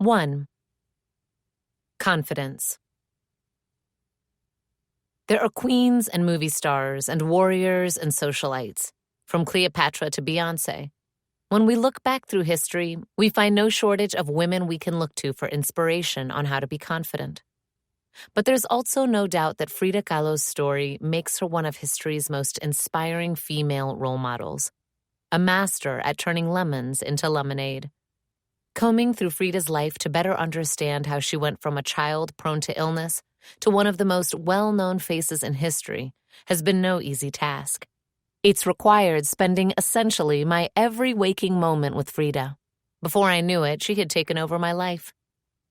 1. Confidence. There are queens and movie stars and warriors and socialites, from Cleopatra to Beyoncé. When we look back through history, we find no shortage of women we can look to for inspiration on how to be confident. But there's also no doubt that Frida Kahlo's story makes her one of history's most inspiring female role models, a master at turning lemons into lemonade. Combing through Frida's life to better understand how she went from a child prone to illness to one of the most well-known faces in history has been no easy task. It's required spending essentially my every waking moment with Frida. Before I knew it, she had taken over my life.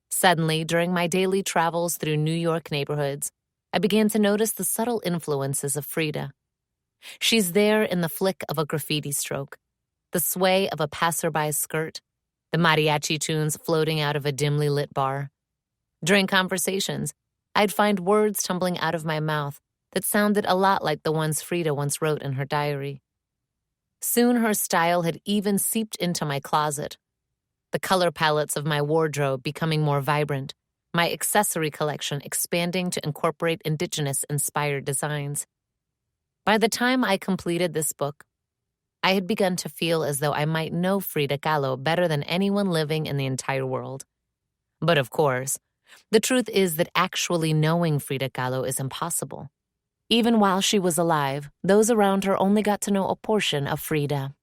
Suddenly, during my daily travels through New York neighborhoods, I began to notice the subtle influences of Frida. She's there in the flick of a graffiti stroke, the sway of a passerby's skirt, the mariachi tunes floating out of a dimly lit bar. During conversations, I'd find words tumbling out of my mouth that sounded a lot like the ones Frida once wrote in her diary. Soon her style had even seeped into my closet, the color palettes of my wardrobe becoming more vibrant, my accessory collection expanding to incorporate indigenous-inspired designs. By the time I completed this book, I had begun to feel as though I might know Frida Kahlo better than anyone living in the entire world. But of course, the truth is that actually knowing Frida Kahlo is impossible. Even while she was alive, those around her only got to know a portion of Frida,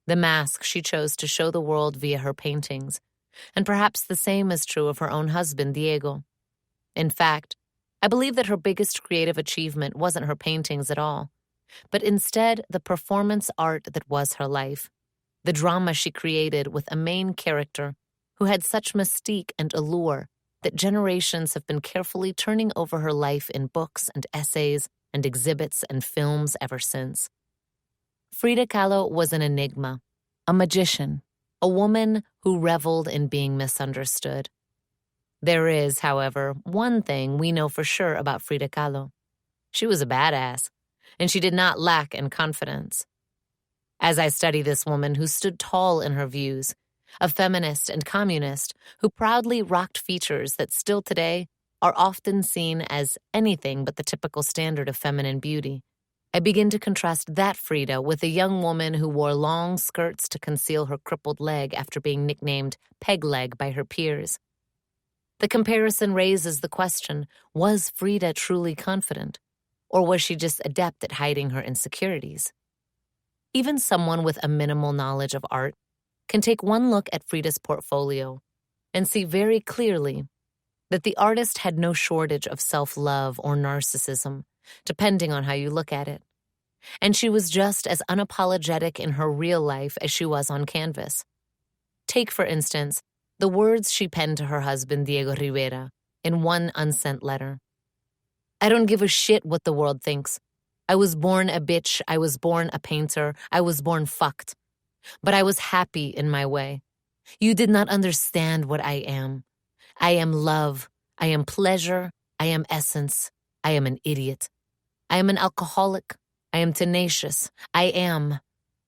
the mask she chose to show the world via her paintings, and perhaps the same is true of her own husband, Diego. In fact, I believe that her biggest creative achievement wasn't her paintings at all, but instead the performance art that was her life, the drama she created with a main character who had such mystique and allure that generations have been carefully turning over her life in books and essays and exhibits and films ever since. Frida Kahlo was an enigma, a magician, a woman who reveled in being misunderstood. There is, however, one thing we know for sure about Frida Kahlo. She was a badass, and she did not lack in confidence. As I study this woman who stood tall in her views, a feminist and communist who proudly rocked features that still today are often seen as anything but the typical standard of feminine beauty, I begin to contrast that Frida with a young woman who wore long skirts to conceal her crippled leg after being nicknamed peg leg by her peers. The comparison raises the question, was Frida truly confident, or was she just adept at hiding her insecurities? Even someone with a minimal knowledge of art can take one look at Frida's portfolio and see very clearly that the artist had no shortage of self-love or narcissism, depending on how you look at it. And she was just as unapologetic in her real life as she was on canvas. Take, for instance, the words she penned to her husband, Diego Rivera, in one unsent letter. I don't give a shit what the world thinks. I was born a bitch, I was born a painter, I was born fucked. But I was happy in my way. You did not understand what I am. I am love, I am pleasure, I am essence, I am an idiot. I am an alcoholic, I am tenacious, I am.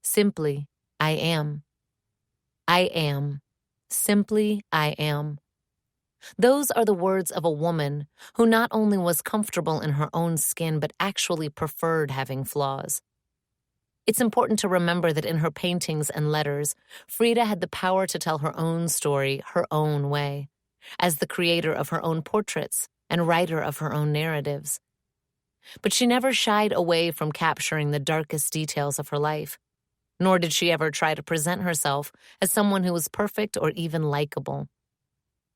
Simply, I am. I am. Simply, I am. Those are the words of a woman who not only was comfortable in her own skin, but actually preferred having flaws. It's important to remember that in her paintings and letters, Frida had the power to tell her own story her own way, as the creator of her own portraits and writer of her own narratives. But she never shied away from capturing the darkest details of her life, nor did she ever try to present herself as someone who was perfect or even likable.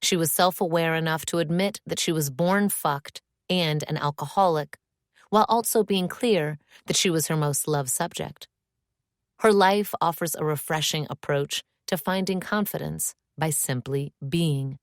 She was self-aware enough to admit that she was born fucked and an alcoholic, while also being clear that she was her most loved subject. Her life offers a refreshing approach to finding confidence by simply being.